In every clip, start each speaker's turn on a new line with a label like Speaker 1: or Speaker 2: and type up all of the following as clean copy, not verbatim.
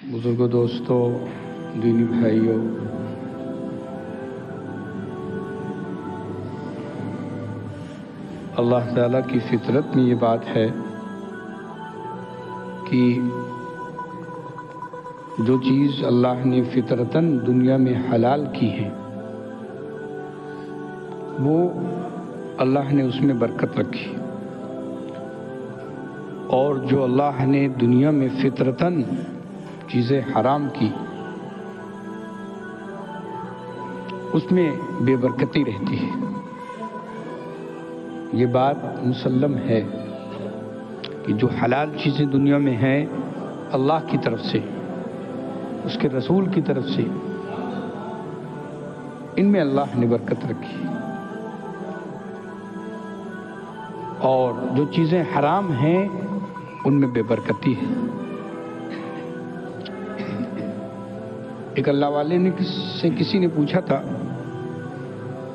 Speaker 1: بزرگوں، دوستوں، دینی بھائیوں، اللہ تعالیٰ کی فطرت میں یہ بات ہے کہ جو چیز اللہ نے فطرتاً دنیا میں حلال کی ہے وہ اللہ نے اس میں برکت رکھی، اور جو اللہ نے دنیا میں فطرتاً چیزیں حرام کی اس میں بے برکتی رہتی ہے۔ یہ بات مسلم ہے کہ جو حلال چیزیں دنیا میں ہیں اللہ کی طرف سے، اس کے رسول کی طرف سے، ان میں اللہ نے برکت رکھی، اور جو چیزیں حرام ہیں ان میں بے برکتی ہے۔ ایک اللہ والے نے کسی نے پوچھا تھا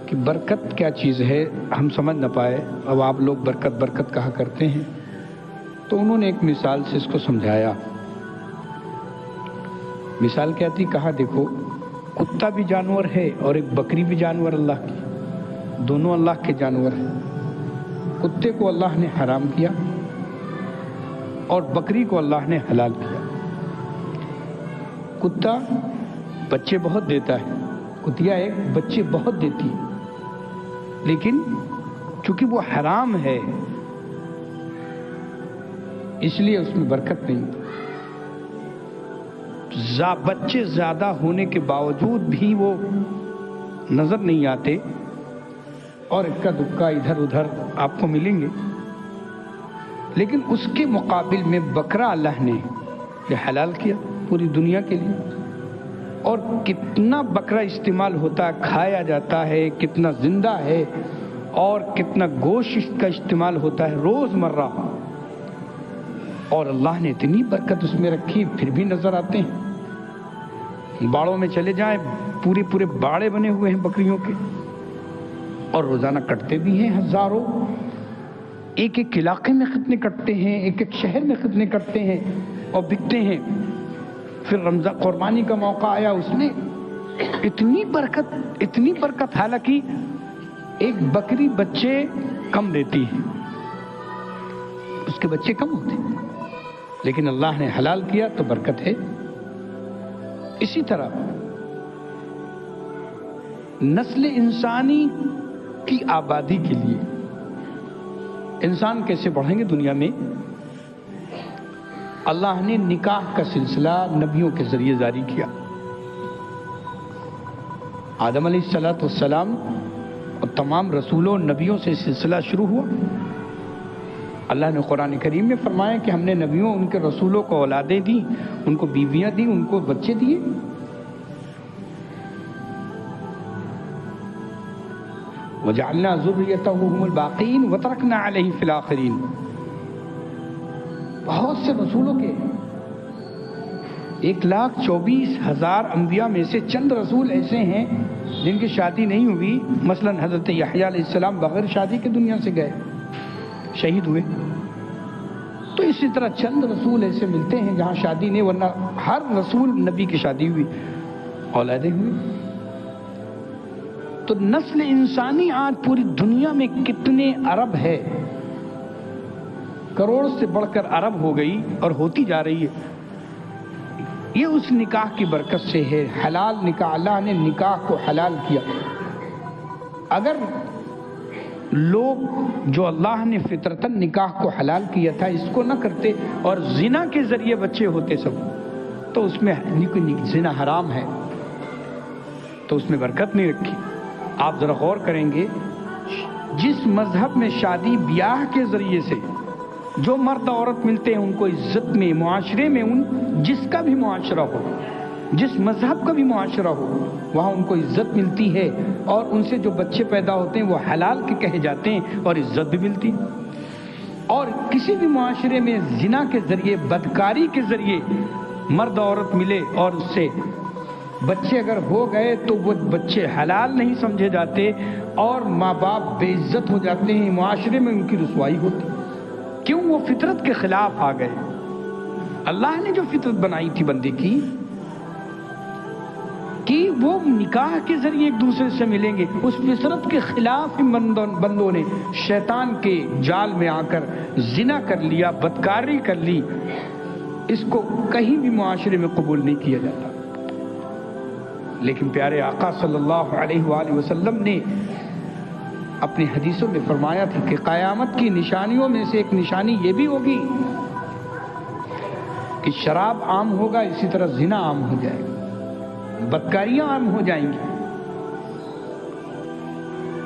Speaker 1: کہ برکت کیا چیز ہے، ہم سمجھ نہ پائے، اب آپ لوگ برکت برکت کہا کرتے ہیں، تو انہوں نے ایک مثال سے اس کو سمجھایا۔ مثال کیا تھی؟ کہا دیکھو، کتا بھی جانور ہے اور ایک بکری بھی جانور اللہ کی، دونوں اللہ کے جانور ہیں۔ کتے کو اللہ نے حرام کیا اور بکری کو اللہ نے حلال کیا۔ کتا بچے بہت دیتا ہے، کتیا ایک بچے بہت دیتی ہے، لیکن چونکہ وہ حرام ہے اس لیے اس میں برکت نہیں۔ بچے زیادہ ہونے کے باوجود بھی وہ نظر نہیں آتے، اور اکا دکا ادھر ادھر آپ کو ملیں گے، لیکن اس کے مقابل میں بکرا اللہ نے یہ حلال کیا پوری دنیا کے لیے، اور کتنا بکرا استعمال ہوتا ہے، کھایا جاتا ہے، کتنا زندہ ہے، اور کتنا گوشت کا استعمال ہوتا ہے روز مرہ، اور اللہ نے اتنی برکت اس میں رکھی، پھر بھی نظر آتے ہیں۔ باڑوں میں چلے جائیں، پورے باڑے بنے ہوئے ہیں بکریوں کے، اور روزانہ کٹتے بھی ہیں ہزاروں، ایک ایک علاقے میں ختنے کٹتے ہیں، ایک ایک شہر میں ختنے کٹتے ہیں اور بکتے ہیں۔ پھر رمضان قربانی کا موقع آیا، اس میں اتنی برکت، حالانکہ ایک بکری بچے کم دیتی ہے، اس کے بچے کم ہوتے ہیں، لیکن اللہ نے حلال کیا تو برکت ہے۔ اسی طرح نسل انسانی کی آبادی کے لیے انسان کیسے بڑھیں گے دنیا میں، اللہ نے نکاح کا سلسلہ نبیوں کے ذریعے جاری کیا۔ آدم علیہ السلام اور تمام رسولوں نبیوں سے سلسلہ شروع ہوا۔ اللہ نے قرآن کریم میں فرمایا کہ ہم نے نبیوں، ان کے رسولوں کو اولادیں دیں، ان کو بیویاں دیں، ان کو بچے دیے۔ وَجَعَلْنَا ذُرِّيَّتَهُ هُمُ الْبَاقِينَ وَتَرَكْنَا عَلَيْهِ فِي الْآخِرِينَ۔ بہت سے رسولوں کے 1,24,000 انبیاء میں سے چند رسول ایسے ہیں جن کی شادی نہیں ہوئی، مثلا حضرت یحییٰ علیہ السلام بغیر شادی کے دنیا سے گئے، شہید ہوئے۔ تو اسی طرح چند رسول ایسے ملتے ہیں جہاں شادی نہیں، ورنہ ہر رسول نبی کی شادی ہوئی، اولادیں ہوئی۔ تو نسل انسانی آج پوری دنیا میں کتنے ارب ہے، کروڑ سے بڑھ کر ارب ہو گئی اور ہوتی جا رہی ہے۔ یہ اس نکاح کی برکت سے ہے، حلال نکاح، اللہ نے نکاح کو حلال کیا۔ اگر لوگ جو اللہ نے فطرتاً نکاح کو حلال کیا تھا اس کو نہ کرتے اور زنا کے ذریعے بچے ہوتے سب، تو اس میں زنا حرام ہے تو اس میں برکت نہیں رکھی۔ آپ ذرا غور کریں گے، جس مذہب میں شادی بیاہ کے ذریعے سے جو مرد عورت ملتے ہیں ان کو عزت میں، معاشرے میں، جس کا بھی معاشرہ ہو، جس مذہب کا بھی معاشرہ ہو، وہاں ان کو عزت ملتی ہے، اور ان سے جو بچے پیدا ہوتے ہیں وہ حلال کے کہے جاتے ہیں اور عزت بھی ملتی۔ اور کسی بھی معاشرے میں زنا کے ذریعے، بدکاری کے ذریعے مرد عورت ملے اور اس سے بچے اگر ہو گئے تو وہ بچے حلال نہیں سمجھے جاتے، اور ماں باپ بے عزت ہو جاتے ہیں، معاشرے میں ان کی رسوائی ہوتی۔ کیوں؟ وہ فطرت کے خلاف آ گئے۔ اللہ نے جو فطرت بنائی تھی بندے کی کہ وہ نکاح کے ذریعے ایک دوسرے سے ملیں گے، اس فطرت کے خلاف بندوں نے شیطان کے جال میں آ کر زنا کر لیا، بدکاری کر لی. اس کو کہیں بھی معاشرے میں قبول نہیں کیا جاتا. لیکن پیارے آقا صلی اللہ علیہ وآلہ وسلم نے اپنی حدیثوں میں فرمایا تھا کہ قیامت کی نشانیوں میں سے ایک نشانی یہ بھی ہوگی کہ شراب عام ہوگا، اسی طرح زنا عام ہو جائے گا، بدکاریاں عام ہو جائیں گی.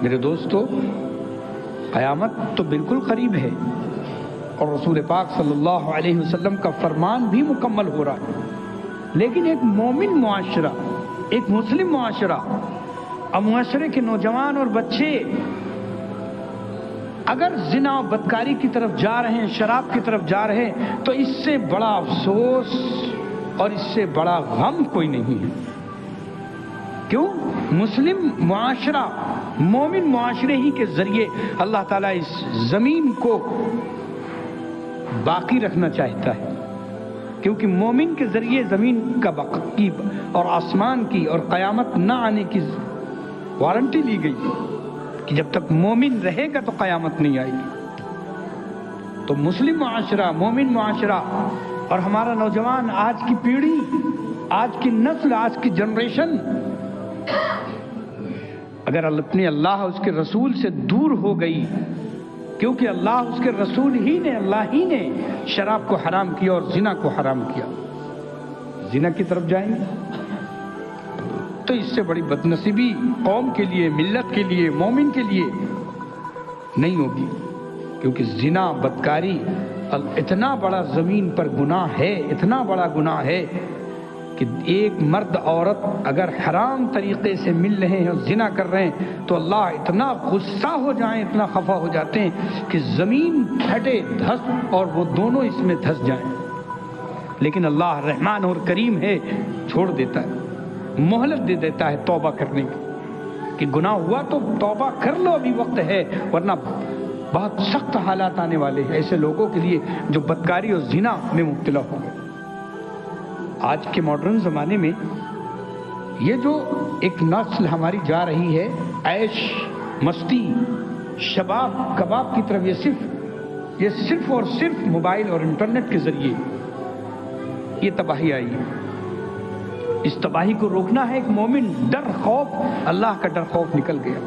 Speaker 1: میرے دوستو، قیامت تو بالکل قریب ہے اور رسول پاک صلی اللہ علیہ وسلم کا فرمان بھی مکمل ہو رہا ہے. لیکن ایک مومن معاشرہ، ایک مسلم معاشرہ اور معاشرے کے نوجوان اور بچے اگر زنا و بدکاری کی طرف جا رہے ہیں، شراب کی طرف جا رہے ہیں، تو اس سے بڑا افسوس اور اس سے بڑا غم کوئی نہیں ہے. کیوں؟ مسلم معاشرہ، مومن معاشرے ہی کے ذریعے اللہ تعالیٰ اس زمین کو باقی رکھنا چاہتا ہے. کیونکہ مومن کے ذریعے زمین کا بقا اور آسمان کی اور قیامت نہ آنے کی وارنٹی لی گئی کہ جب تک مومن رہے گا تو قیامت نہیں آئے گی. تو مسلم معاشرہ، مومن معاشرہ اور ہمارا نوجوان، آج کی پیڑھی، آج کی نسل، آج کی جنریشن اگر اپنے اللہ اور اس کے رسول سے دور ہو گئی، کیونکہ اللہ اس کے رسول ہی نے، اللہ ہی نے شراب کو حرام کیا اور زنا کو حرام کیا، زنا کی طرف جائیں گے تو اس سے بڑی بدنصیبی قوم کے لیے، ملت کے لیے، مومن کے لیے نہیں ہوگی. کیونکہ زنا، بدکاری اتنا بڑا زمین پر گناہ ہے، اتنا بڑا گناہ ہے کہ ایک مرد عورت اگر حرام طریقے سے مل رہے ہیں اور زنا کر رہے ہیں تو اللہ اتنا غصہ ہو جائیں، اتنا خفا ہو جاتے ہیں کہ زمین پھٹے دھس اور وہ دونوں اس میں دھس جائیں. لیکن اللہ رحمان اور کریم ہے، چھوڑ دیتا ہے، مہلت دے دیتا ہے توبہ کرنے کی کہ گناہ ہوا تو توبہ کر لو، ابھی وقت ہے، ورنہ بہت سخت حالات آنے والے ہیں ایسے لوگوں کے لیے جو بدکاری اور زنا میں مبتلا ہو گئے. آج کے ماڈرن زمانے میں یہ جو ایک نسل ہماری جا رہی ہے عیش، مستی، شباب، کباب کی طرف، یہ صرف اور صرف موبائل اور انٹرنیٹ کے ذریعے یہ تباہی آئی ہے. اس تباہی کو روکنا ہے. ایک مومن ڈر خوف، اللہ کا ڈر خوف نکل گیا.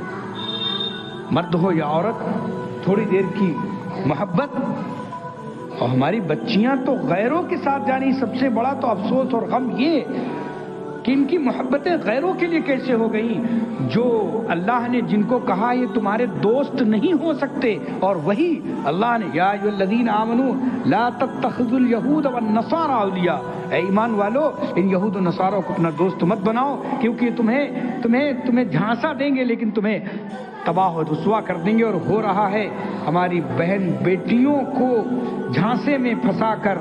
Speaker 1: مرد ہو یا عورت، تھوڑی دیر کی محبت. اور ہماری بچیاں تو غیروں کے ساتھ جانی. سب سے بڑا تو افسوس اور غم یہ کہ ان کی محبتیں غیروں کے لیے کیسے ہو گئیں، جو اللہ نے جن کو کہا یہ تمہارے دوست نہیں ہو سکتے، اور وہی اللہ نے یا ایھا الذین آمنوا لا تتخذوا اليہود والنصارى اولیاء، اے ایمان والو ان یہود و نصاروں کو اپنا دوست مت بناؤ، کیونکہ تمہیں جھانسا دیں گے لیکن تمہیں تباہ و رسوا کر دیں گے. اور ہو رہا ہے، ہماری بہن بیٹیوں کو جھانسے میں پھنسا کر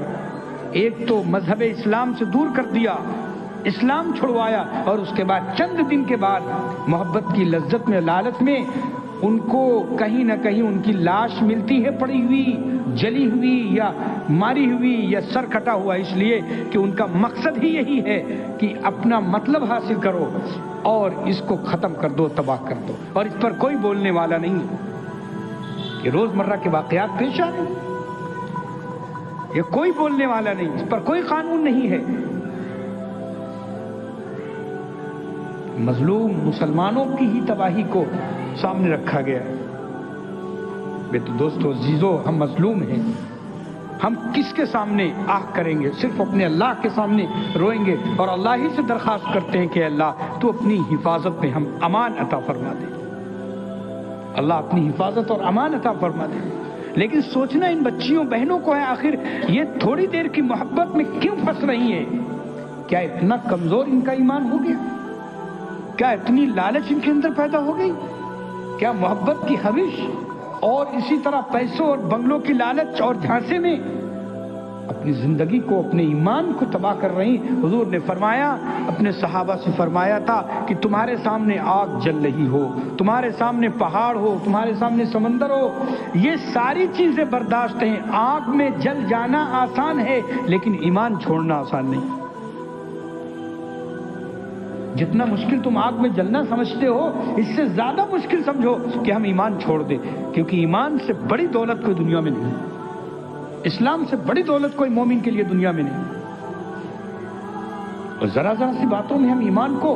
Speaker 1: ایک تو مذہب اسلام سے دور کر دیا، اسلام چھڑوایا، اور اس کے بعد چند دن کے بعد محبت کی لذت میں، لالچ میں ان کو کہیں نہ کہیں ان کی لاش ملتی ہے پڑی ہوئی، جلی ہوئی یا ماری ہوئی یا سر کٹا ہوا، اس لیے کہ ان کا مقصد ہی یہی ہے کہ اپنا مطلب حاصل کرو اور اس کو ختم کر دو، تباہ کر دو. اور اس پر کوئی بولنے والا نہیں ہے. یہ روزمرہ کے واقعات پیش آ رہے ہیں، یہ کوئی بولنے والا نہیں، اس پر کوئی قانون نہیں ہے. مظلوم مسلمانوں کی ہی تباہی کو سامنے رکھا گیا ہے. بے تو دوستو عزیزو، ہم مظلوم ہیں. ہم کس کے سامنے آہ کریں گے؟ صرف اپنے اللہ کے سامنے روئیں گے اور اللہ ہی سے درخواست کرتے ہیں کہ اللہ تو اپنی حفاظت میں ہم امان عطا فرما دے. اللہ اپنی حفاظت اور امان عطا فرما دے. لیکن سوچنا ان بچیوں بہنوں کو ہے، آخر یہ تھوڑی دیر کی محبت میں کیوں پھنس رہی ہیں؟ کیا اتنا کمزور ان کا ایمان ہو گیا؟ کیا اتنی لالچ ان کے اندر پیدا ہو گئی؟ کیا محبت کی خواہش اور اسی طرح پیسوں اور بنگلوں کی لالچ اور جھانسے میں اپنی زندگی کو، اپنے ایمان کو تباہ کر رہی. حضور نے فرمایا، اپنے صحابہ سے فرمایا تھا کہ تمہارے سامنے آگ جل رہی ہو، تمہارے سامنے پہاڑ ہو، تمہارے سامنے سمندر ہو، یہ ساری چیزیں برداشت ہیں. آگ میں جل جانا آسان ہے لیکن ایمان چھوڑنا آسان نہیں. جتنا مشکل تم آگ میں جلنا سمجھتے ہو، اس سے زیادہ مشکل سمجھو کہ ہم ایمان چھوڑ دیں، کیونکہ ایمان سے بڑی دولت کوئی دنیا میں نہیں. اسلام سے بڑی دولت کوئی مومن کے لیے دنیا میں نہیں. اور ذرا ذرا سی باتوں میں ہم ایمان کو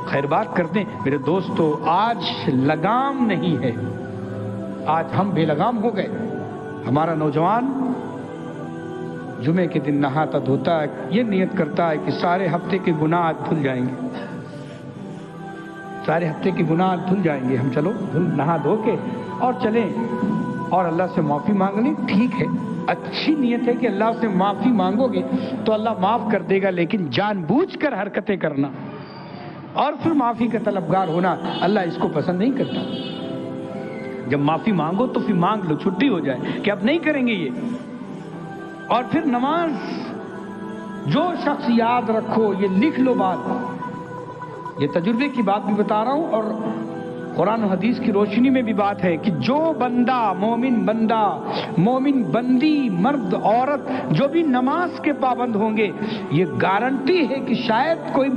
Speaker 1: خیر بات کرتے ہیں. میرے دوستو، آج لگام نہیں ہے، آج ہم بے لگام ہو گئے. ہمارا نوجوان جمعے کے دن نہاتا دھوتا ہے، یہ نیت کرتا ہے کہ سارے ہفتے کے گناہ آج دھل جائیں گے، سارے ہفتے کے گناہ آج دھل جائیں گے. ہم چلو نہا دھو کے اور چلیں اور اللہ سے معافی مانگ لیں. ٹھیک ہے، اچھی نیت ہے کہ اللہ سے معافی مانگو گے تو اللہ معاف کر دے گا، لیکن جان بوجھ کر حرکتیں کرنا اور پھر معافی کا طلبگار ہونا، اللہ اس کو پسند نہیں کرتا. جب معافی مانگو تو پھر مانگ لو، چھٹی ہو جائے کہ اب نہیں کریں گے یہ. اور پھر نماز، جو شخص یاد رکھو، یہ لکھ لو بات، یہ تجربے کی بات بھی بتا رہا ہوں اور قرآن و حدیث کی روشنی میں بھی بات ہے کہ جو بندہ، مومن بندی، مرد عورت جو بھی نماز کے پابند ہوں گے، یہ گارنٹی ہے کہ شاید کوئی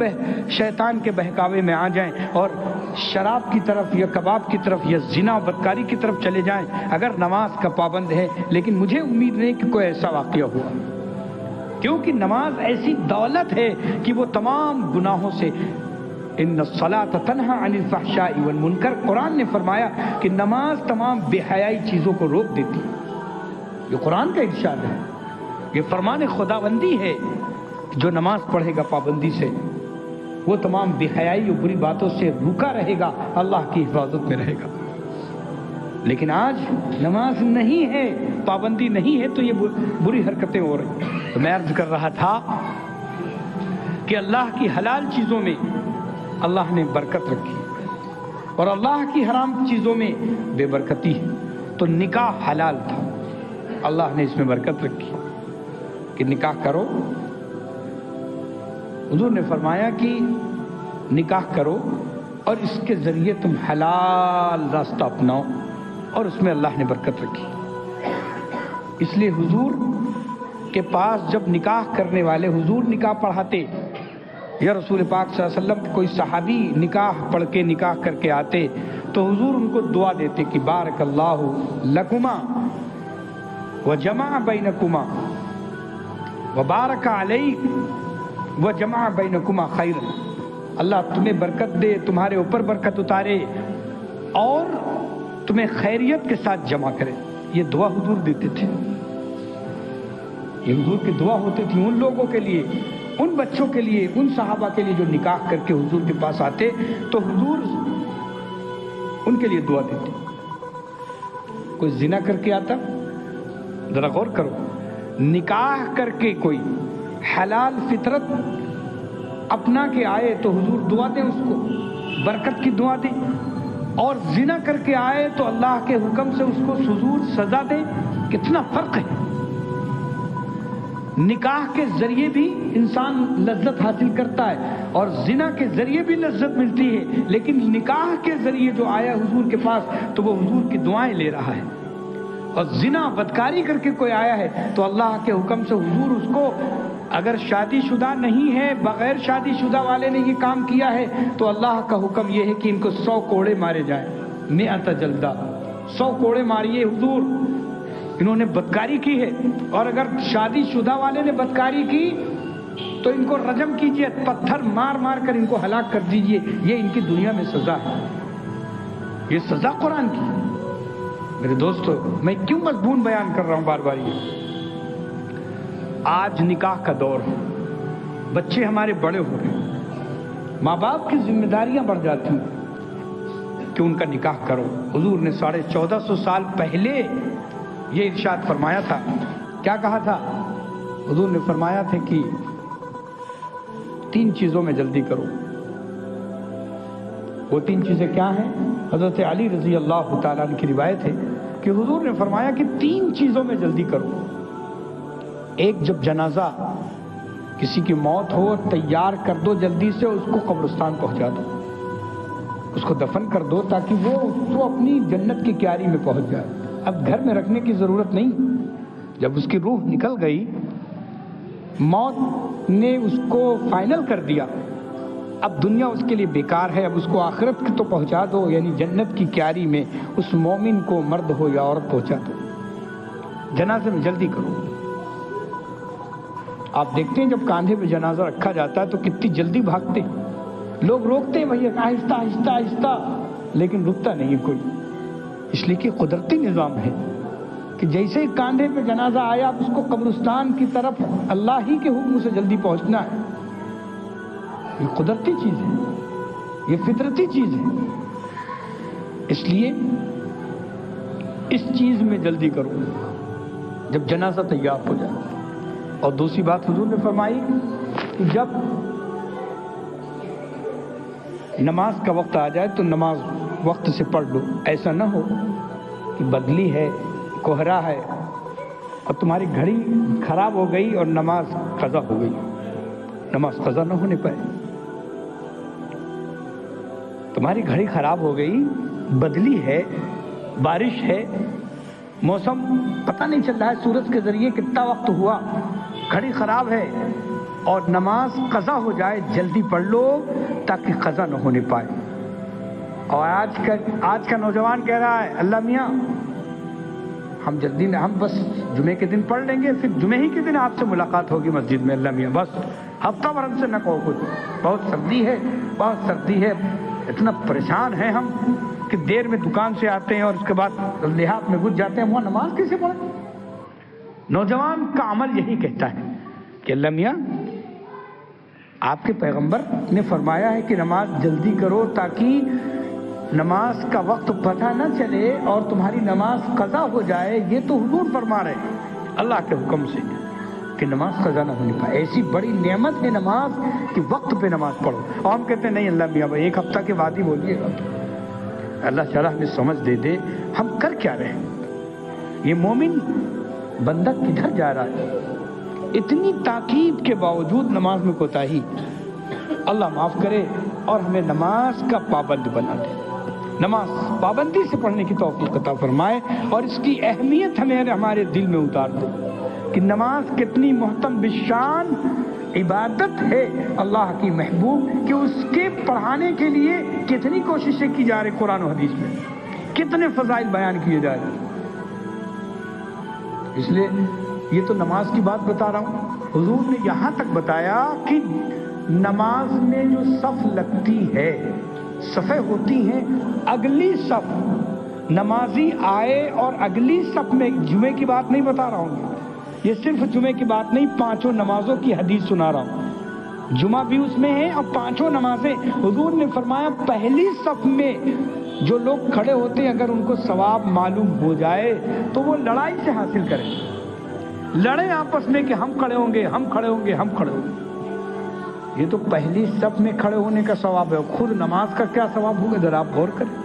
Speaker 1: شیطان کے بہکاوے میں آ جائیں اور شراب کی طرف یا کباب کی طرف یا زنا و بدکاری کی طرف چلے جائیں اگر نماز کا پابند ہے. لیکن مجھے امید نہیں کہ کوئی ایسا واقعہ ہوا، کیونکہ نماز ایسی دولت ہے کہ وہ تمام گناہوں سے، ان الصلاۃ تنہی عن الفحشاء والمنکر، قرآن نے فرمایا کہ نماز تمام بے حیائی چیزوں کو روک دیتی. یہ قرآن کا ارشاد ہے، یہ فرمان خداوندی ہے. جو نماز پڑھے گا پابندی سے، وہ تمام بے حیائی اور بری باتوں سے رکا رہے گا، اللہ کی حفاظت میں رہے گا. لیکن آج نماز نہیں ہے، پابندی نہیں ہے، تو یہ بری حرکتیں ہو رہی. تو میں عرض کر رہا تھا کہ اللہ کی حلال چیزوں میں اللہ نے برکت رکھی اور اللہ کی حرام چیزوں میں بے برکتی ہے. تو نکاح حلال تھا، اللہ نے اس میں برکت رکھی کہ نکاح کرو. حضور نے فرمایا کہ نکاح کرو اور اس کے ذریعے تم حلال راستہ اپناؤ، اور اس میں اللہ نے برکت رکھی. اس لیے حضور کے پاس جب نکاح کرنے والے، حضور نکاح پڑھاتے یا رسول پاک صلی اللہ علیہ وسلم کوئی صحابی نکاح پڑھ کے نکاح کر کے آتے تو حضور ان کو دعا دیتے کہ بارک اللہ لکما وجمع بینکما وبارک علیک وجمع بینکما خیرا. اللہ تمہیں برکت دے، تمہارے اوپر برکت اتارے اور تمہیں خیریت کے ساتھ جمع کرے. یہ دعا حضور دیتے تھے، یہ حضور کی دعا ہوتی تھی ان لوگوں کے لیے، ان بچوں کے لیے، ان صحابہ کے لیے جو نکاح کر کے حضور کے پاس آتے تو حضور ان کے لیے دعا دیتے. کوئی زنا کر کے آتا، ذرا غور کرو، نکاح کر کے کوئی حلال فطرت اپنا کے آئے تو حضور دعا دیں، اس کو برکت کی دعا دیں. اور زنا کر کے آئے تو اللہ کے حکم سے اس کو حضور سزا دیں. کتنا فرق ہے. نکاح کے ذریعے بھی انسان لذت حاصل کرتا ہے اور زنا کے ذریعے بھی لذت ملتی ہے، لیکن نکاح کے ذریعے جو آیا حضور کے پاس تو وہ حضور کی دعائیں لے رہا ہے. اور زنا بدکاری کر کے کوئی آیا ہے تو اللہ کے حکم سے حضور اس کو، اگر شادی شدہ نہیں ہے، بغیر شادی شدہ والے نے یہ کام کیا ہے تو اللہ کا حکم یہ ہے کہ ان کو 100 کوڑے مارے جائیں، 100 جلدہ، 100 کوڑے ماریے حضور، انہوں نے بدکاری کی ہے. اور اگر شادی شدہ والے نے بدکاری کی تو ان کو رجم کیجئے، پتھر مار مار کر ان کو ہلاک کر دیجئے. یہ ان کی دنیا میں سزا ہے، یہ سزا قرآن کی. میرے دوستو، میں کیوں مضمون بیان کر رہا ہوں بار بار؟ یہ آج نکاح کا دور ہے، بچے ہمارے بڑے ہو رہے ہیں، ماں باپ کی ذمہ داریاں بڑھ جاتی ہیں کہ ان کا نکاح کرو. حضور نے 1450 سال پہلے یہ ارشاد فرمایا تھا. کیا کہا تھا حضور نے؟ فرمایا تھا کہ 3 چیزوں میں جلدی کرو. وہ 3 چیزیں کیا ہیں؟ حضرت علی رضی اللہ تعالیٰ عنہ کی روایت ہے کہ حضور نے فرمایا کہ 3 چیزوں میں جلدی کرو. ایک جب جنازہ کسی کی موت ہو تیار کر دو جلدی سے، اس کو قبرستان پہنچا دو، اس کو دفن کر دو تاکہ وہ اپنی جنت کی کیاری میں پہنچ جائے۔ اب گھر میں رکھنے کی ضرورت نہیں۔ جب اس کی روح نکل گئی، موت نے اس کو فائنل کر دیا، اب دنیا اس کے لیے بیکار ہے، اب اس کو آخرت کی تو پہنچا دو، یعنی جنت کی کیاری میں اس مومن کو، مرد ہو یا عورت، پہنچا دو۔ جنازے میں جلدی کرو۔ آپ دیکھتے ہیں جب کاندھے پہ جنازہ رکھا جاتا ہے تو کتنی جلدی بھاگتے ہیں، لوگ روکتے ہیں بھائی آہستہ آہستہ آہستہ، لیکن رکتا نہیں ہے کوئی، اس لیے کہ قدرتی نظام ہے کہ جیسے ہی کاندھے پہ جنازہ آیا اب اس کو قبرستان کی طرف اللہ ہی کے حکم سے جلدی پہنچنا ہے۔ یہ قدرتی چیز ہے، یہ فطرتی چیز ہے، اس لیے اس چیز میں جلدی کرو جب جنازہ تیار ہو جائے۔ اور دوسری بات حضور نے فرمائی کہ جب نماز کا وقت آ جائے تو نماز وقت سے پڑھ لو، ایسا نہ ہو کہ بدلی ہے، کوہرا ہے اور تمہاری گھڑی خراب ہو گئی اور نماز قضا ہو گئی، نماز قضا نہ ہونے پائے۔ تمہاری گھڑی خراب ہو گئی، بدلی ہے، بارش ہے، موسم پتہ نہیں چل رہا ہے سورج کے ذریعے کتنا وقت ہوا، گھڑی خراب ہے اور نماز قضا ہو جائے، جلدی پڑھ لو تاکہ قضا نہ ہونے پائے۔ اور آج کا نوجوان کہہ رہا ہے اللہ میاں ہم بس جمعے کے دن پڑھ لیں گے، پھر جمعے ہی کے دن آپ سے ملاقات ہوگی مسجد میں، اللہ میاں بس ہفتہ بھر ہم سے نہ کہو کچھ، بہت سردی ہے، بہت سردی ہے، اتنا پریشان ہیں ہم کہ دیر میں دکان سے آتے ہیں اور اس کے بعد لحاظ میں گھس جاتے ہیں، وہاں نماز کیسے پڑھیں؟ نوجوان کا عمل یہی کہتا ہے کہ اللہ میاں آپ کے پیغمبر نے فرمایا ہے کہ نماز جلدی کرو تاکہ نماز کا وقت پتہ نہ چلے اور تمہاری نماز قضا ہو جائے۔ یہ تو حضور فرما رہے ہیں اللہ کے حکم سے کہ نماز قضا نہ ہونی پائے۔ ایسی بڑی نعمت ہے نماز کہ وقت پہ نماز پڑھو، اور ہم کہتے ہیں نہیں اللہ میاں بھائی ایک ہفتہ کے بعد ہی بولیے گا۔ اللہ تعالیٰ ہمیں سمجھ دے دے ہم کر کیا رہے ہیں۔ یہ مومن بندہ کدھر جا رہا ہے؟ اتنی تاکید کے باوجود نماز میں کوتاہی۔ اللہ معاف کرے اور ہمیں نماز کا پابند بنا دے، نماز پابندی سے پڑھنے کی توفیق عطا فرمائے اور اس کی اہمیت ہمارے دل میں اتار دے کہ نماز کتنی محترم بشان عبادت ہے اللہ کی محبوب، کہ اس کے پڑھانے کے لیے کتنی کوششیں کی جا رہی قرآن و حدیث میں، کتنے فضائل بیان کیے جا رہے۔ اس لیے یہ تو نماز کی بات بتا رہا ہوں، حضور نے یہاں تک بتایا کہ نماز میں جو صف لگتی ہے، صفیں ہوتی ہیں، اگلی صف نمازی آئے اور اگلی صف میں، جمعے کی بات نہیں بتا رہا ہوں، یہ صرف جمعے کی بات نہیں، پانچوں نمازوں کی حدیث سنا رہا ہوں، جمعہ بھی اس میں ہے اور پانچوں نمازیں۔ حضور نے فرمایا پہلی صف میں جو لوگ کھڑے ہوتے ہیں اگر ان کو ثواب معلوم ہو جائے تو وہ لڑائی سے حاصل کریں، لڑیں آپس میں کہ ہم کھڑے ہوں گے، ہم کھڑے ہوں گے، ہم کھڑے ہوں گے۔ یہ تو پہلی صف میں کھڑے ہونے کا ثواب ہے، خود نماز کا کیا ثواب ہوگا ذرا آپ غور کریں۔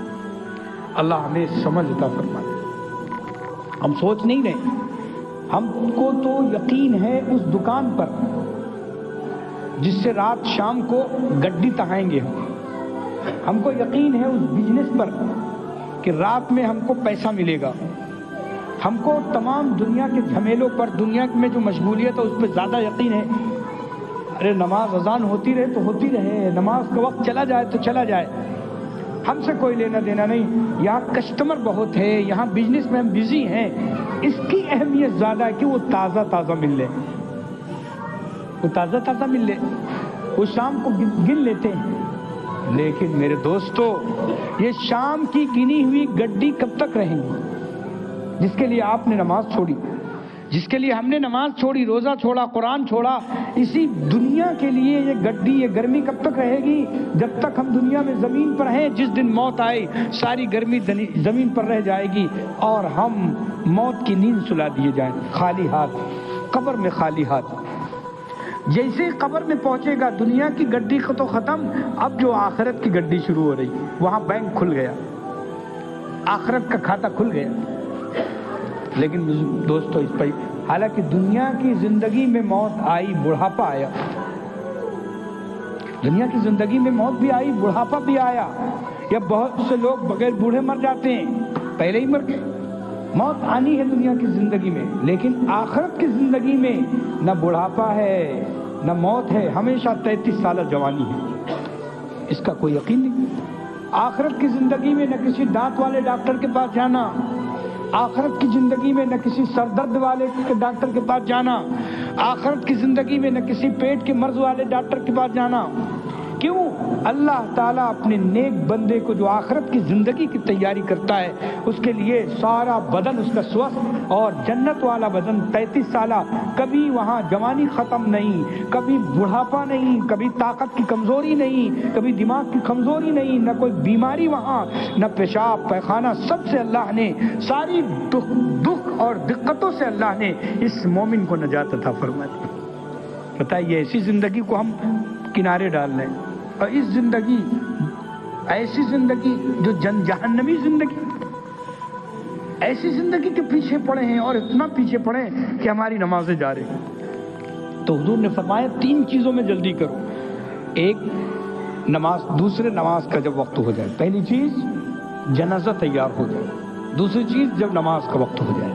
Speaker 1: اللہ ہمیں سمجھ عطا فرمائے۔ ہم سوچ نہیں رہے، ہم کو تو یقین ہے اس دکان پر جس سے رات شام کو گڈی تہائیں گے، ہم کو یقین ہے اس بزنس پر کہ رات میں ہم کو پیسہ ملے گا، ہم کو تمام دنیا کے جھمیلوں پر، دنیا میں جو مشغولیت ہے اس پہ زیادہ یقین ہے۔ ارے نماز اذان ہوتی رہے تو ہوتی رہے، نماز کا وقت چلا جائے تو چلا جائے، ہم سے کوئی لینا دینا نہیں۔ یہاں کسٹمر بہت ہے، یہاں بزنس میں ہم بزی ہیں، اس کی اہمیت زیادہ ہے کہ وہ تازہ تازہ مل لے، وہ تازہ تازہ مل لے، وہ شام کو گن لیتے ہیں۔ لیکن میرے دوستو یہ شام کی گنی ہوئی گڈی کب تک رہیں گی؟ جس کے لیے آپ نے نماز چھوڑی، جس کے لیے ہم نے نماز چھوڑی، روزہ چھوڑا، قرآن چھوڑا، اسی دنیا کے لیے یہ گڈی، یہ گرمی کب تک رہے گی؟ جب تک ہم دنیا میں زمین پر ہیں۔ جس دن موت آئی ساری گرمی زمین پر رہ جائے گی اور ہم موت کی نیند سلا دیے جائیں خالی ہاتھ، قبر میں خالی ہاتھ۔ جیسے قبر میں پہنچے گا دنیا کی گڈی کو تو ختم، اب جو آخرت کی گڈی شروع ہو رہی، وہاں بینک کھل گیا، آخرت کا کھاتا کھل گیا۔ لیکن دوستو اس پر حالانکہ دنیا کی زندگی میں موت آئی، بڑھاپا آیا، دنیا کی زندگی میں موت بھی آئی، بڑھاپا بھی آیا، یا بہت سے لوگ بغیر بوڑھے مر جاتے ہیں، پہلے ہی مر گئے۔ موت آنی ہے دنیا کی زندگی میں، لیکن آخرت کی زندگی میں نہ بڑھاپا ہے نہ موت ہے، ہمیشہ 33 سالہ جوانی ہے، اس کا کوئی یقین نہیں۔ آخرت کی زندگی میں نہ کسی دانت والے ڈاکٹر کے پاس جانا، آخرت کی زندگی میں نہ کسی سر درد والے ڈاکٹر کے پاس جانا، آخرت کی زندگی میں نہ کسی پیٹ کے مرض والے ڈاکٹر کے پاس جانا۔ کیوں؟ اللہ تعالیٰ اپنے نیک بندے کو جو آخرت کی زندگی کی تیاری کرتا ہے، اس کے لیے سارا بدن اس کا سوستھ اور جنت والا بدن 33 سالہ، کبھی وہاں جوانی ختم نہیں، کبھی بڑھاپا نہیں، کبھی طاقت کی کمزوری نہیں، کبھی دماغ کی کمزوری نہیں، نہ کوئی بیماری وہاں، نہ پیشاب پیخانہ، سب سے اللہ نے ساری دکھ اور دقتوں سے اللہ نے اس مومن کو نجات عطا فرما دی۔ بتائیے ایسی زندگی کو ہم کنارے ڈال رہے ہیں، اور اس زندگی، ایسی زندگی جو جہنمی زندگی، ایسی زندگی کے پیچھے پڑے ہیں، اور اتنا پیچھے پڑے ہیں کہ ہماری نمازیں جا رہی ہیں۔ تو حضور نے فرمایا 3 چیزوں میں جلدی کرو۔ ایک نماز، دوسرے نماز کا جب وقت ہو جائے، پہلی چیز جنازہ تیار ہو جائے، دوسری چیز جب نماز کا وقت ہو جائے،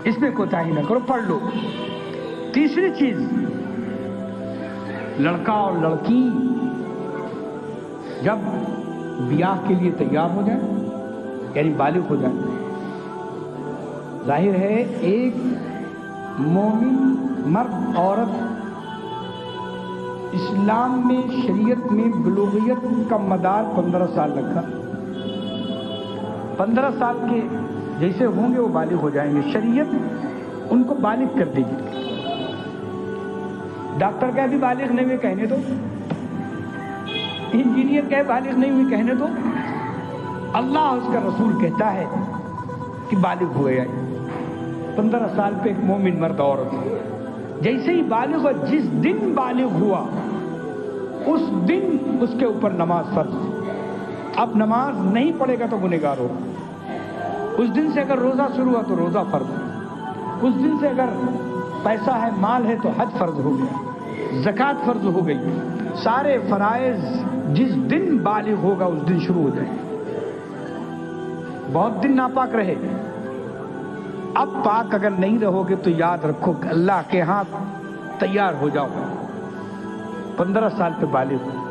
Speaker 1: اس میں کوتاہی نہ کرو، پڑھ لو۔ تیسری چیز، لڑکا اور لڑکی جب بیاہ کے لیے تیار ہو جائے، یعنی بالغ ہو جائے، ظاہر ہے ایک مومن مرد عورت اسلام میں، شریعت میں بلوغیت کا مدار 15 سال رکھا۔ 15 سال کے جیسے ہوں گے وہ بالغ ہو جائیں گے، شریعت ان کو بالغ کر دے گی۔ ڈاکٹر کہے بھی بالغ نہیں ہوئے کہنے دو، انجینئر کہے بالغ نہیں ہوئے کہنے دو، اللہ اس کا رسول کہتا ہے کہ بالغ ہوئے ہیں۔ 15 سال پہ ایک مومن مرد عورت جیسے ہی بالغ ہوا، جس دن بالغ ہوا اس دن اس کے اوپر نماز فرض۔ اب نماز نہیں پڑھے گا تو گنہگار ہو۔ اس دن سے اگر روزہ شروع ہوا تو روزہ فرض، اس دن سے اگر پیسہ ہے، مال ہے تو حج فرض ہو گیا، زکوٰۃ فرض ہو گئی، سارے فرائض جس دن بالغ ہوگا اس دن شروع ہو جائیں۔ بہت دن ناپاک رہے، اب پاک اگر نہیں رہو گے تو یاد رکھو کہ اللہ کے ہاں تیار ہو جاؤ۔ 15 سال پہ بالغ ہو۔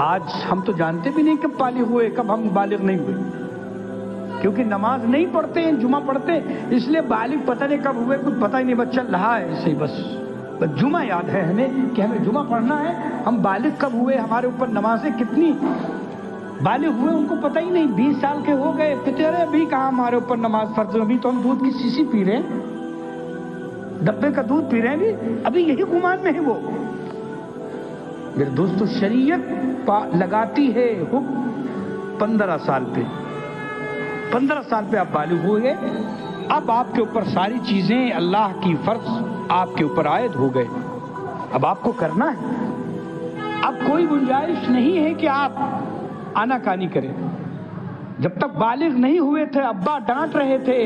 Speaker 1: آج ہم تو جانتے بھی نہیں کب بالغ ہوئے، کب ہم بالغ نہیں ہوئے، کیونکہ نماز نہیں پڑھتے ہیں، جمعہ پڑھتے ہیں، اس لیے بالغ پتہ نہیں کب ہوئے، کچھ پتہ ہی نہیں، بس چل رہا ہے ایسے ہی، بس جمعہ یاد ہے ہمیں کہ ہمیں جمعہ پڑھنا ہے۔ ہم بالغ کب ہوئے، ہمارے اوپر نمازیں کتنی بالغ ہوئے ان کو پتہ ہی نہیں۔ 20 سال کے ہو گئے، کہتے رہے ابھی کہاں ہمارے اوپر نماز فرض، ابھی تو ہم دودھ کی شیشی پی رہے ہیں، ڈبے کا دودھ پی رہے ہیں، ابھی یہی گمان میں ہے وہ۔ میرے دوستو، شریعت لگاتی ہے حکم 15 سال پہ۔ 15 سال پہ آپ بالغ ہوئے، اب آپ کے اوپر ساری چیزیں اللہ کی فرض آپ کے اوپر عائد ہو گئے، اب آپ کو کرنا ہے۔ اب کوئی گنجائش نہیں ہے کہ آپ آناکانی کریں۔ جب تک بالغ نہیں ہوئے تھے ابا ڈانٹ رہے تھے،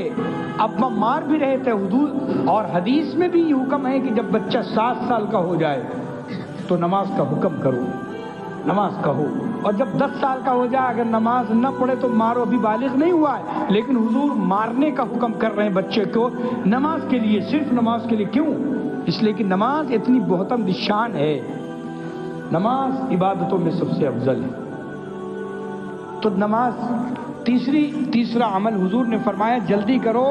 Speaker 1: ابا مار بھی رہے تھے، حدود اور حدیث میں بھی یہ حکم ہے کہ جب بچہ 7 سال کا ہو جائے تو نماز کا حکم کرو، نماز کہو، اور جب 10 سال کا ہو جائے اگر نماز نہ پڑھے تو مارو۔ ابھی بالغ نہیں ہوا ہے لیکن حضور مارنے کا حکم کر رہے ہیں بچے کو نماز کے لیے، صرف نماز کے لیے۔ کیوں؟ اس لیے کہ نماز اتنی بہتم شان ہے، نماز عبادتوں میں سب سے افضل ہے۔ تو نماز تیسرا عمل حضور نے فرمایا جلدی کرو،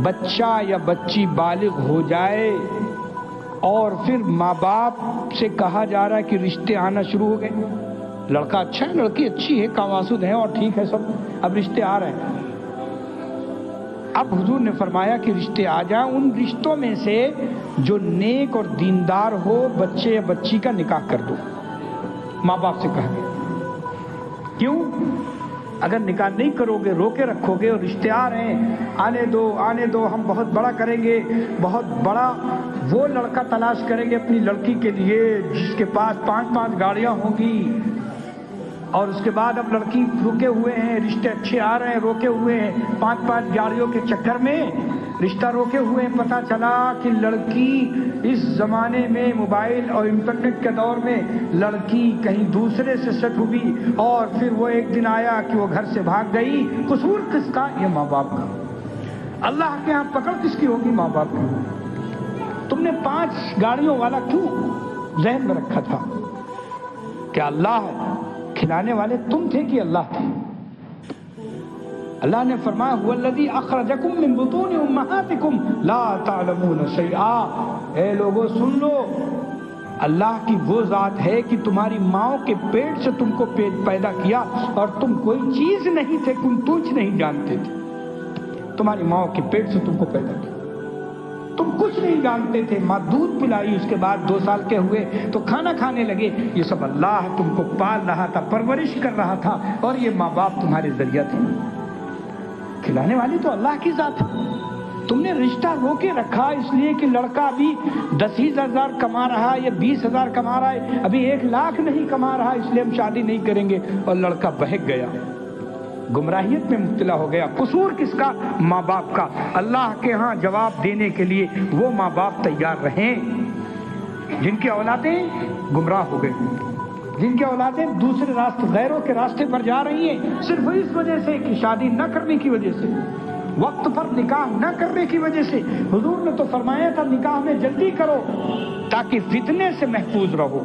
Speaker 1: بچہ یا بچی بالغ ہو جائے اور پھر ماں باپ سے کہا جا رہا ہے کہ رشتے آنا شروع ہو گئے، لڑکا اچھا ہے، لڑکی اچھی ہے، کاماسود ہے اور ٹھیک ہے سب، اب رشتے آ رہے ہیں۔ اب حضور نے فرمایا کہ رشتے آ جائیں، ان رشتوں میں سے جو نیک اور دیندار ہو، بچے یا بچی کا نکاح کر دو۔ ماں باپ سے کہا گیا، کیوں؟ اگر نکاح نہیں کرو گے، روکے رکھو گے اور رشتے آ رہے ہیں، آنے دو آنے دو، ہم بہت بڑا کریں گے، بہت بڑا وہ لڑکا تلاش کریں گے اپنی لڑکی کے لیے جس کے پاس 5 گاڑیاں ہوں گی، اور اس کے بعد اب لڑکی رکے ہوئے ہیں، رشتے اچھے آ رہے ہیں، روکے ہوئے ہیں 5 گاڑیوں کے چکر میں، رشتہ روکے ہوئے پتہ چلا کہ لڑکی اس زمانے میں موبائل اور انٹرنیٹ کے دور میں لڑکی کہیں دوسرے سے سیٹ ہوئی اور پھر وہ ایک دن آیا کہ وہ گھر سے بھاگ گئی. قصور کس کا؟ یہ ماں باپ کا. اللہ کے ہاں پکڑ کس کی ہوگی؟ ماں باپ کی. تم نے 5 گاڑیوں والا کیوں ذہن میں رکھا تھا؟ کہ اللہ کھلانے والے تم تھے کہ اللہ تھے؟ اللہ نے فرمایا هو الذی اخرجکم من بطون امہاتکم لا تعلمون شیئا. اے لوگو سن لو، اللہ کی وہ ذات ہے کہ تمہاری ماؤں کے پیٹ سے تم کو پیدا کیا اور تم کوئی چیز نہیں تھے، تم کچھ نہیں جانتے تھے. تمہاری ماؤں کے پیٹ سے تم کو پیدا کیا، تم کچھ نہیں جانتے تھے. ماں دودھ پلائی، اس کے بعد 2 سال کے ہوئے تو کھانا کھانے لگے. یہ سب اللہ تم کو پال رہا تھا، پرورش کر رہا تھا، اور یہ ماں باپ تمہارے ذریعہ تھے. کھلانے والی تو اللہ کی ذات ہے. تم نے رشتہ روکے رکھا اس لیے کہ لڑکا ابھی 10,000 کما رہا ہے یا 20,000 کما رہا ہے، ابھی 1 لاکھ نہیں کما رہا، اس لیے ہم شادی نہیں کریں گے. اور لڑکا بہک گیا، گمراہیت میں مبتلا ہو گیا. قصور کس کا؟ ماں باپ کا. اللہ کے ہاں جواب دینے کے لیے وہ ماں باپ تیار رہیں جن کی اولادیں گمراہ ہو گئے، جن کی اولادیں دوسرے راستے، غیروں کے راستے پر جا رہی ہیں، صرف اس وجہ سے کہ شادی نہ کرنے کی وجہ سے، وقت پر نکاح نہ کرنے کی وجہ سے. حضور نے تو فرمایا تھا نکاح میں جلدی کرو تاکہ فتنے سے محفوظ رہو،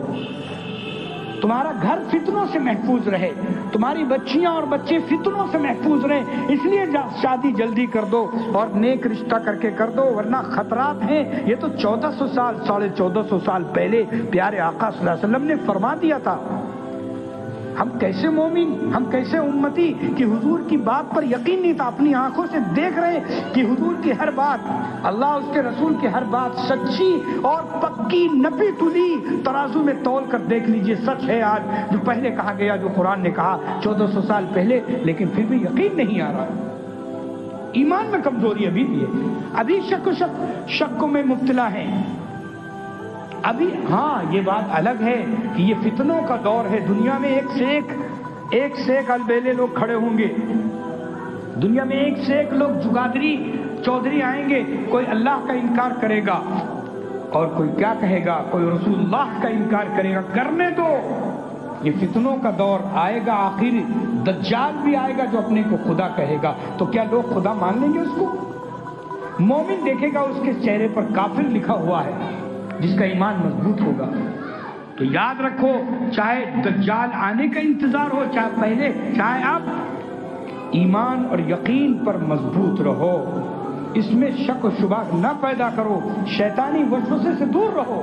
Speaker 1: تمہارا گھر فتنوں سے محفوظ رہے، تمہاری بچیاں اور بچے فتنوں سے محفوظ رہیں. اس لیے شادی جلدی کر دو اور نیک رشتہ کر کے کر دو، ورنہ خطرات ہیں. یہ تو 1400 سال 1450 سال پہلے پیارے آقا صلی اللہ علیہ وسلم نے فرما دیا تھا. ہم کیسے مومن، ہم کیسے امتی کہ حضور کی بات پر یقین نہیں تھا. اپنی آنکھوں سے دیکھ رہے کہ حضور کی ہر بات، اللہ اس کے رسول کی ہر بات سچی اور پکی، نپی تلی. ترازو میں تول کر دیکھ لیجئے، سچ ہے آج جو پہلے کہا گیا، جو قرآن نے کہا 1400 سال پہلے، لیکن پھر بھی یقین نہیں آ رہا. ایمان میں کمزوری ابھی بھی ہے، ابھی شک میں مبتلا ہیں. ابھی ہاں یہ بات الگ ہے کہ یہ فتنوں کا دور ہے. دنیا میں ایک سے ایک البیلے لوگ کھڑے ہوں گے، دنیا میں ایک سے ایک لوگ جگادری چودھری آئیں گے. کوئی اللہ کا انکار کرے گا اور کوئی کیا کہے گا، کوئی رسول اللہ کا انکار کرے گا. کرنے دو، یہ فتنوں کا دور آئے گا. آخر دجال بھی آئے گا جو اپنے کو خدا کہے گا. تو کیا لوگ خدا مان لیں گے اس کو؟ مومن دیکھے گا اس کے چہرے پر کافر لکھا ہوا ہے، جس کا ایمان مضبوط ہوگا. تو یاد رکھو، چاہے دجال آنے کا انتظار ہو، چاہے پہلے چاہے اب، ایمان اور یقین پر مضبوط رہو. اس میں شک و شبہ نہ پیدا کرو، شیطانی وسوسے سے دور رہو.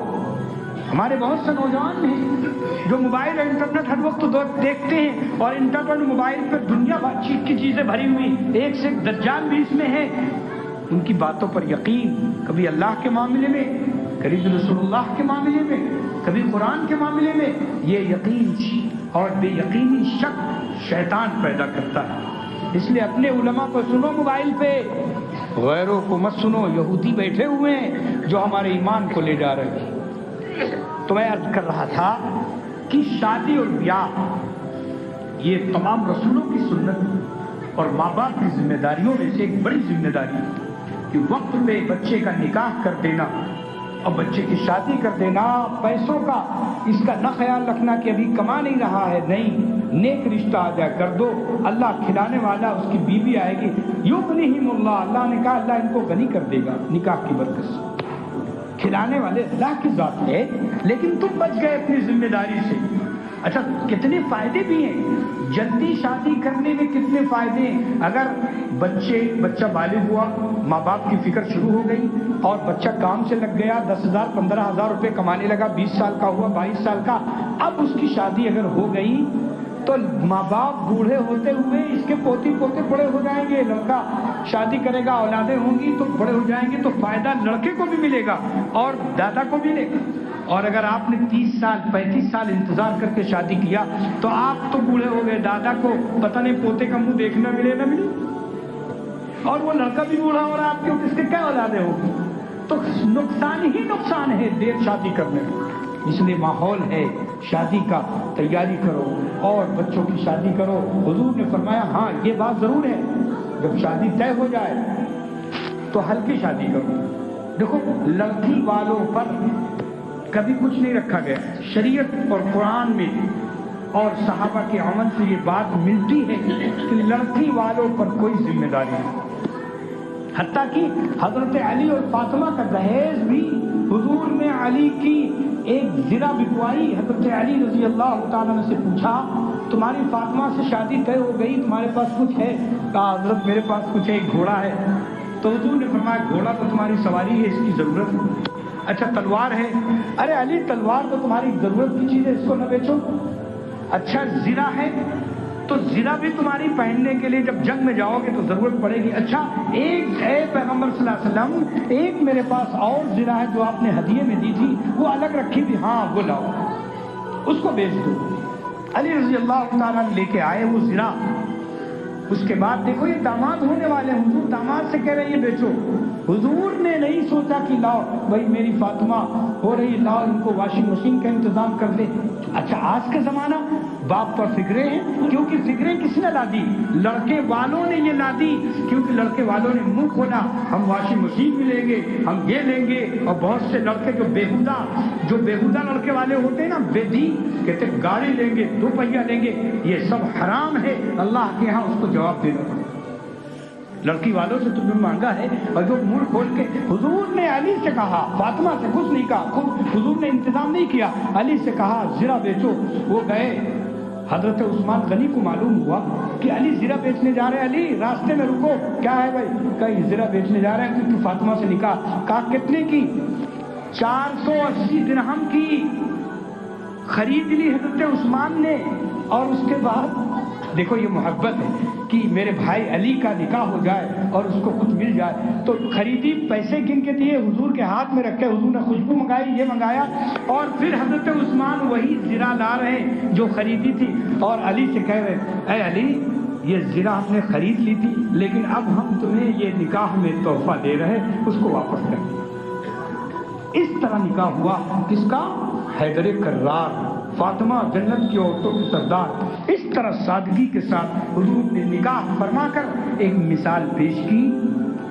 Speaker 1: ہمارے بہت سے نوجوان ہیں جو موبائل اور انٹرنیٹ ہر وقت دیکھتے ہیں، اور انٹرنیٹ موبائل پر دنیا چیز کی چیزیں بھری ہوئی، ایک سے ایک دجال بھی اس میں ہے. ان کی باتوں پر یقین، کبھی اللہ کے معاملے میں، کبھی رسول اللہ کے معاملے میں، کبھی قرآن کے معاملے میں، یہ یقین اور بے یقینی شک شیطان پیدا کرتا ہے. اس لیے اپنے علماء کو سنو موبائل پہ، غیروں کو مت سنو. یہودی بیٹھے ہوئے ہیں جو ہمارے ایمان کو لے جا رہے ہیں. تو میں عرض کر رہا تھا کہ شادی اور بیاہ یہ تمام رسولوں کی سنت اور ماں باپ کی ذمہ داریوں میں سے ایک بڑی ذمہ داری ہے کہ وقت پہ بچے کا نکاح کر دینا اور بچے کی شادی کر دینا. پیسوں کا اس کا نہ خیال رکھنا کہ ابھی کما نہیں رہا ہے، نہیں، نیک رشتہ آ جائے کر دو. اللہ کھلانے والا، اس کی بیوی آئے گی، یغنیہم اللہ، اللہ نے کہا اللہ ان کو غنی کر دے گا نکاح کی برکت سے. کھلانے والے اللہ کی ذات ہے، لیکن تم بچ گئے اپنی ذمہ داری سے. اچھا، کتنے فائدے بھی ہیں جلدی شادی کرنے میں، کتنے فائدے ہیں. اگر بچہ بالغ ہوا، ماں باپ کی فکر شروع ہو گئی اور بچہ کام سے لگ گیا، 10,000 15,000 روپے کمانے لگا، 20 سال کا ہوا، 22 سال کا، اب اس کی شادی اگر ہو گئی تو ماں باپ بوڑھے ہوتے ہوئے اس کے پوتی پوتے بڑے ہو جائیں گے. لڑکا شادی کرے گا، اولادیں ہوں گی تو بڑے ہو جائیں گے، تو فائدہ لڑکے کو بھی ملے گا اور دادا کو بھی ملے گا. اور اگر آپ نے 30 سال 35 سال انتظار کر کے شادی کیا تو آپ تو بوڑھے ہو گئے، دادا کو پتہ نہیں پوتے کا منہ دیکھنا ملے نہ ملے، اور وہ لڑکا بھی بوڑھا ہو رہا ہے، آپ کے اس کے کیا اولادیں ہوگی. تو نقصان ہی نقصان ہے دیر شادی کرنے میں. اس لیے ماحول ہے شادی کا، تیاری کرو اور بچوں کی شادی کرو. حضور نے فرمایا ہاں یہ بات ضرور ہے، جب شادی طے ہو جائے تو ہلکی شادی کرو. دیکھو لڑکی والوں پر کبھی کچھ نہیں رکھا گیا. شریعت اور قرآن میں اور صحابہ کے عمل سے یہ بات ملتی ہے کہ لڑکی والوں پر کوئی ذمہ داری نہیں. حتیٰ کہ حضرت علی اور فاطمہ کا دہیز بھی حضور نے علی کی ایک زرہ بکوائی. حضرت علی رضی اللہ تعالیٰ عنہ سے پوچھا تمہاری فاطمہ سے شادی طے ہو گئی, تمہارے پاس کچھ ہے؟ کہا حضرت میرے پاس کچھ ہے, ایک گھوڑا ہے. تو حضور نے فرمایا گھوڑا تو تمہاری سواری ہے, اس کی ضرورت ہے. اچھا تلوار ہے؟ ارے علی تلوار تو تمہاری ضرورت کی چیز ہے, اس کو نہ بیچو. اچھا زرہ ہے تو زرہ بھی تمہاری پہننے کے لیے جب جنگ میں جاؤ گے تو ضرورت پڑے گی. اچھا ایک اے پیغمبر صلی اللہ علیہ وسلم ایک میرے پاس اور زرہ ہے جو آپ نے ہدیے میں دی تھی, وہ الگ رکھی تھی, ہاں وہ لاؤ, اس کو بیچ دو. علی رضی اللہ تعالیٰ لے کے آئے وہ زرہ. اس کے بعد دیکھو یہ داماد ہونے والے ہیں, حضور داماد سے کہہ رہے ہیں یہ بیچو. حضور نے نہیں سوچا کہ لاؤ بھائی میری فاطمہ ہو رہی, لاؤ ان کو واشنگ مشین کا انتظام کر دے. اچھا آج کا زمانہ باپ پر فکریں ہیں, کیونکہ فکریں کس نے لا دی؟ لڑکے والوں نے یہ لا دی, کیونکہ لڑکے والوں نے منہ کھولا ہم واشنگ مشین بھی لیں گے, ہم یہ لیں گے. اور بہت سے لڑکے جو بےہودہ لڑکے والے ہوتے ہیں نا, بےدی کہتے گاڑی لیں گے, 2 پہیہ لیں گے, یہ سب حرام ہے. اللہ کے ہاں اس کو جواب دینا پڑے. لڑکی والوں سے تمہیں مانگا ہے. اور جو منہ کھول کے حضور نے علی سے کہا, فاطمہ سے کچھ نہیں کہا, خود حضور نے انتظام نہیں کیا, علی سے کہا زرہ بیچو. وہ گئے. حضرت عثمان غنی کو معلوم ہوا کہ علی زرہ بیچنے جا رہے ہیں. علی راستے میں رکو, کیا ہے بھائی؟ کہیں زرہ بیچنے جا رہے ہیں کیونکہ فاطمہ سے نکاح. کہا کتنے کی؟ 480 درہم کی خرید لی حضرت عثمان نے. اور اس کے بعد دیکھو یہ محبت ہے کہ میرے بھائی علی کا نکاح ہو جائے اور اس کو کچھ مل جائے. تو خریدی, پیسے گن کے دیے, حضور کے ہاتھ میں رکھے, حضور نے خوشبو منگائی, یہ منگایا, اور پھر حضرت عثمان وہی زرہ لا رہے ہیں جو خریدی تھی. اور علی سے کہہ رہے اے علی یہ زرہ ہم نے خرید لی تھی, لیکن اب ہم تمہیں یہ نکاح میں تحفہ دے رہے, اس کو واپس کر دیں. اس طرح نکاح ہوا کس کا؟ حیدر کرار, فاطمہ جنت کی عورتوں کی سردار. اس طرح سادگی کے ساتھ حضور نے نکاح فرما کر ایک مثال پیش کی,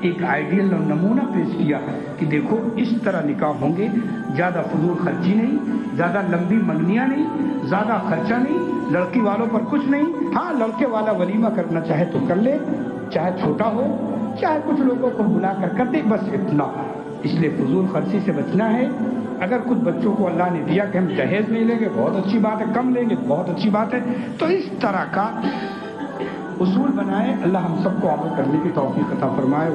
Speaker 1: ایک آئیڈیل اور نمونہ پیش کیا کہ دیکھو اس طرح نکاح ہوں گے. زیادہ فضول خرچی نہیں, زیادہ لمبی منگنیاں نہیں, زیادہ خرچہ نہیں, لڑکی والوں پر کچھ نہیں. ہاں لڑکے والا ولیمہ کرنا چاہے تو کر لے, چاہے چھوٹا ہو, چاہے کچھ لوگوں کو بلا کر دے, بس اتنا. اس لیے فضول خرچی سے بچنا ہے. اگر کچھ بچوں کو اللہ نے دیا کہ ہم جہیز نہیں لیں گے, بہت اچھی بات ہے, کم لیں گے بہت اچھی بات ہے. تو اس طرح کا اصول بنائے. اللہ ہم سب کو عمل کرنے کی توفیق عطا فرمائے.